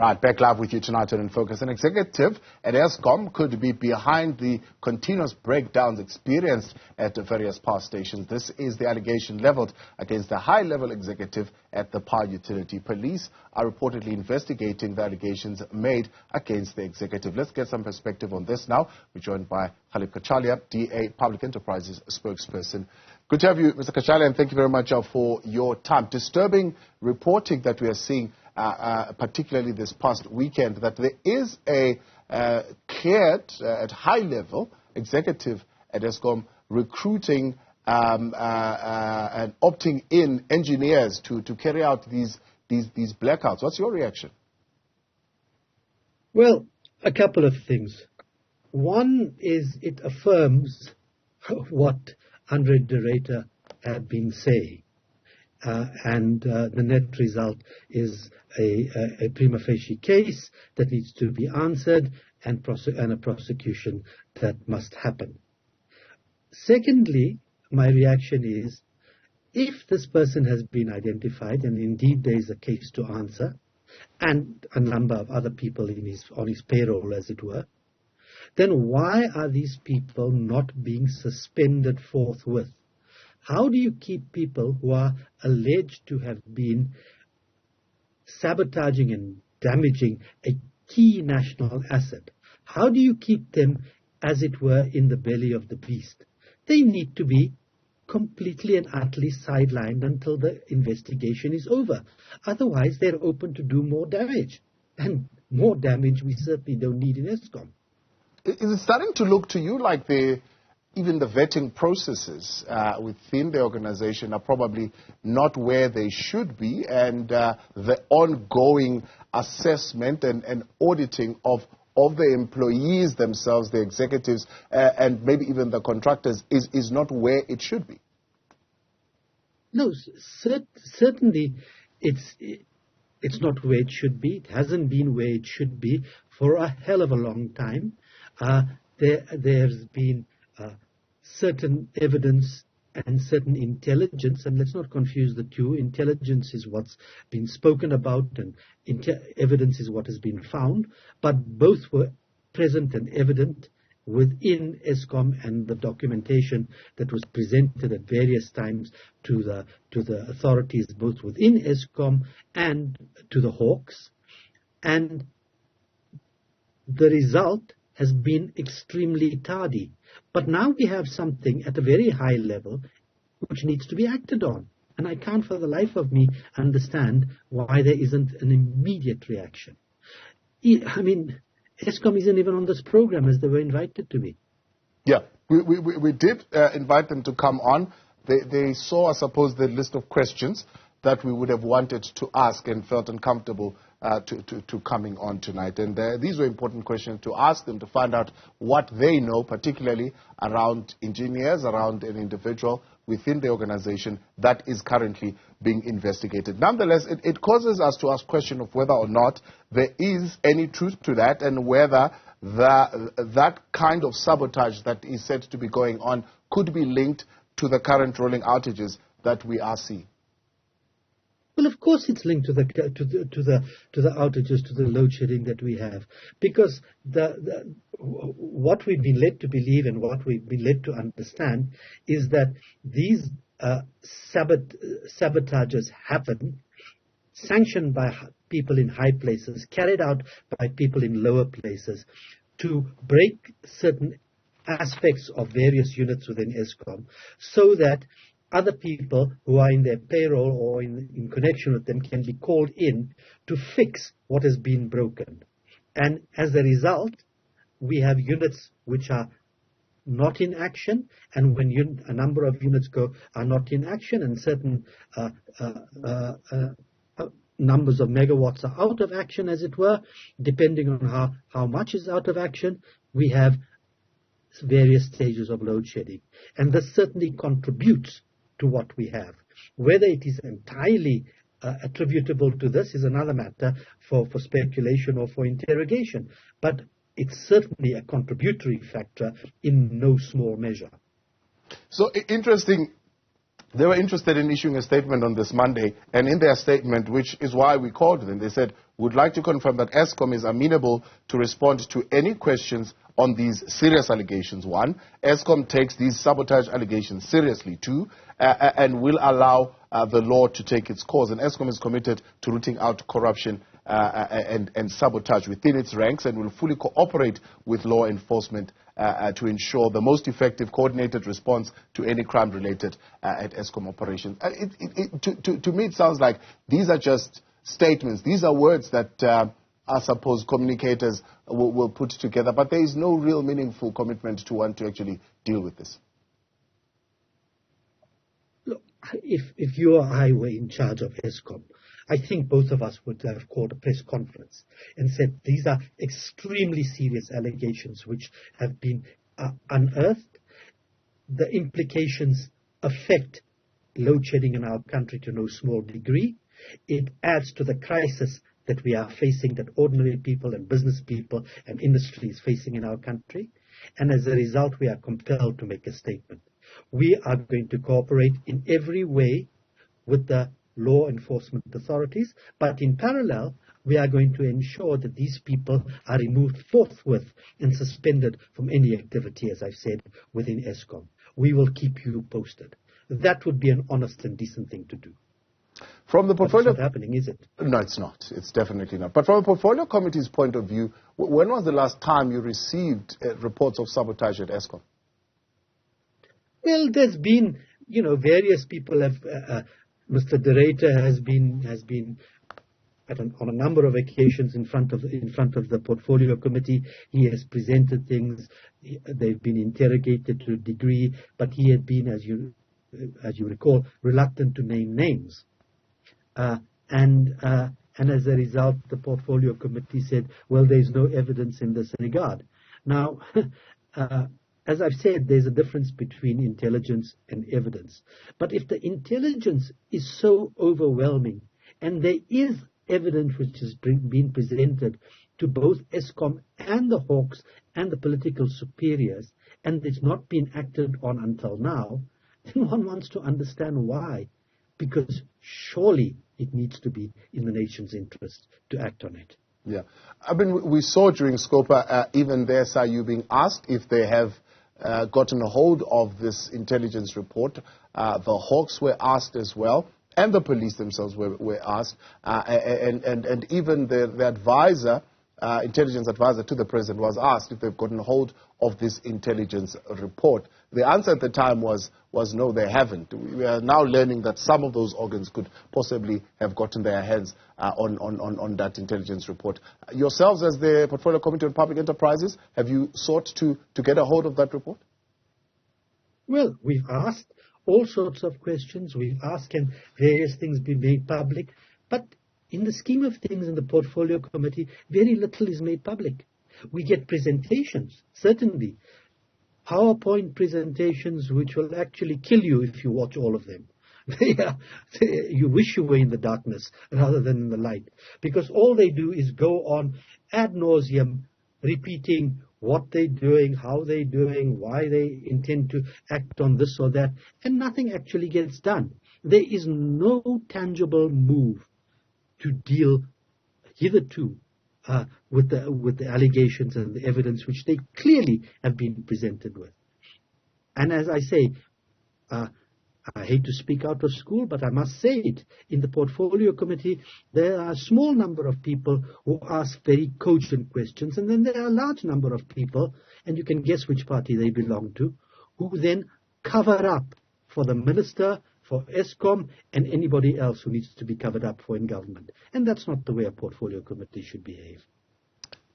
Right, back live with you tonight on In Focus. An executive at Eskom could be behind the continuous breakdowns experienced at various power stations. This is the allegation leveled against a high-level executive at the power utility. Police are reportedly investigating the allegations made against the executive. Let's get some perspective on this now. We're joined by Ghaleb Cachalia, DA Public Enterprises spokesperson. Good to have you, Mr. Cachalia, and thank you very much for your time. Disturbing reporting that we are seeing particularly this past weekend, that there is a cleared, at high level, executive at Eskom recruiting and opting in engineers to carry out these blackouts. What's your reaction? Well, a couple of things. One is it affirms what Andre de Ruyter had been saying. And the net result is a prima facie case that needs to be answered and a prosecution that must happen. Secondly, my reaction is, if this person has been identified, and indeed there is a case to answer, and a number of other people on his payroll, as it were, then why are these people not being suspended forthwith? How do you keep people who are alleged to have been sabotaging and damaging a key national asset? How do you keep them, as it were, in the belly of the beast? They need to be completely and utterly sidelined until the investigation is over. Otherwise, they're open to do more damage. And more damage we certainly don't need in Eskom. Is it starting to look to you like even the vetting processes within the organization are probably not where they should be, and the ongoing assessment and auditing of the employees themselves, the executives, and maybe even the contractors is not where it should be? No, certainly it's not where it should be. It hasn't been where it should be for a hell of a long time. There's been certain evidence and certain intelligence, and let's not confuse the two. Intelligence is what's been spoken about, and evidence is what has been found, but both were present and evident within Eskom, and the documentation that was presented at various times to the authorities, both within Eskom and to the Hawks, and the result has been extremely tardy. But now we have something at a very high level which needs to be acted on. And I can't for the life of me understand why there isn't an immediate reaction. I mean, Eskom isn't even on this program as they were invited to be. Yeah, we did invite them to come on. They saw, I suppose, the list of questions that we would have wanted to ask and felt uncomfortable to coming on tonight. And these were important questions to ask them, to find out what they know, particularly around engineers, around an individual within the organization that is currently being investigated. Nonetheless, it causes us to ask question of whether or not there is any truth to that, and whether that kind of sabotage that is said to be going on could be linked to the current rolling outages that we are seeing. Well, of course it's linked to the outages, to the load shedding that we have, because what we've been led to believe and what we've been led to understand is that these sabotages happen, sanctioned by people in high places, carried out by people in lower places, to break certain aspects of various units within Eskom, so that other people who are in their payroll or in connection with them can be called in to fix what has been broken. And as a result, we have units which are not in action, and when a number of units are not in action, and certain numbers of megawatts are out of action, as it were, depending on how much is out of action, we have various stages of load shedding. And this certainly contributes to what we have. Whether it is entirely attributable to this is another matter for speculation or for interrogation. But it's certainly a contributory factor in no small measure. So interesting. They were interested in issuing a statement on this Monday, and in their statement, which is why we called them, they said, would like to confirm that Eskom is amenable to respond to any questions on these serious allegations. 1, Eskom takes these sabotage allegations seriously. 2, and will allow the law to take its course. And Eskom is committed to rooting out corruption and sabotage within its ranks, and will fully cooperate with law enforcement to ensure the most effective coordinated response to any crime related at Eskom operations. To me, it sounds like these are just statements. These are words that I suppose communicators will put together, but there is no real meaningful commitment to want to actually deal with this. Look, if you or I were in charge of Eskom, I think both of us would have called a press conference and said these are extremely serious allegations which have been unearthed. The implications affect load shedding in our country to no small degree. It adds to the crisis that we are facing, that ordinary people and business people and industry is facing in our country. And as a result, we are compelled to make a statement. We are going to cooperate in every way with the law enforcement authorities, but in parallel, we are going to ensure that these people are removed forthwith and suspended from any activity, as I've said, within Eskom. We will keep you posted. That would be an honest and decent thing to do. From the portfolio, it's not happening, is it? No, it's not. It's definitely not. But from a portfolio committee's point of view, when was the last time you received reports of sabotage at Eskom? Well, there's been, various people have. Mr. Director has been on a number of occasions in front of the portfolio committee. He has presented things. They've been interrogated to a degree, but he had been, as you recall, reluctant to name names. And as a result, the portfolio committee said, well, there's no evidence in this regard. Now, as I've said, there's a difference between intelligence and evidence. But if the intelligence is so overwhelming, and there is evidence which has been presented to both Eskom and the Hawks and the political superiors, and it's not been acted on until now, then one wants to understand why. Because surely it needs to be in the nation's interest to act on it. Yeah. I mean, we saw during Scopa, even there, SIU being asked if they have gotten a hold of this intelligence report. The Hawks were asked as well, and the police themselves were asked, and even the advisor, intelligence advisor to the president, was asked if they've gotten hold of this intelligence report. The answer at the time was no, they haven't. We are now learning that some of those organs could possibly have gotten their hands on that intelligence report. Yourselves, as the Portfolio Committee on Public Enterprises, have you sought to get a hold of that report? Well, we've asked all sorts of questions. We've asked can various things be made public, but in the scheme of things in the Portfolio Committee, very little is made public. We get presentations, certainly, PowerPoint presentations which will actually kill you if you watch all of them. You wish you were in the darkness rather than in the light, because all they do is go on ad nauseum, repeating what they're doing, how they're doing, why they intend to act on this or that, and nothing actually gets done. There is no tangible move to deal hitherto with the allegations and the evidence which they clearly have been presented with. And as I say, I hate to speak out of school, but I must say it. In the Portfolio Committee, there are a small number of people who ask very cogent questions, and then there are a large number of people, and you can guess which party they belong to, who then cover up for the minister, for Eskom, and anybody else who needs to be covered up for in government. And that's not the way a Portfolio Committee should behave.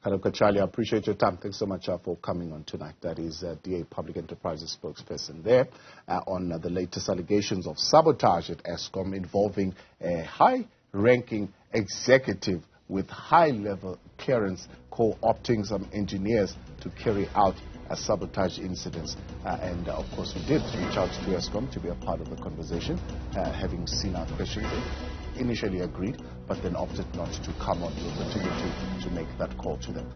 Ghaleb Cachalia, I appreciate your time. Thanks so much for coming on tonight. That is DA Public Enterprises spokesperson there on the latest allegations of sabotage at Eskom involving a high-ranking executive with high-level clearance co-opting some engineers to carry out sabotage incidents. And of course, we did reach out to Eskom to be a part of the conversation, having seen our questions. Initially agreed, but then opted not to come on. We'll continue to make that call to them.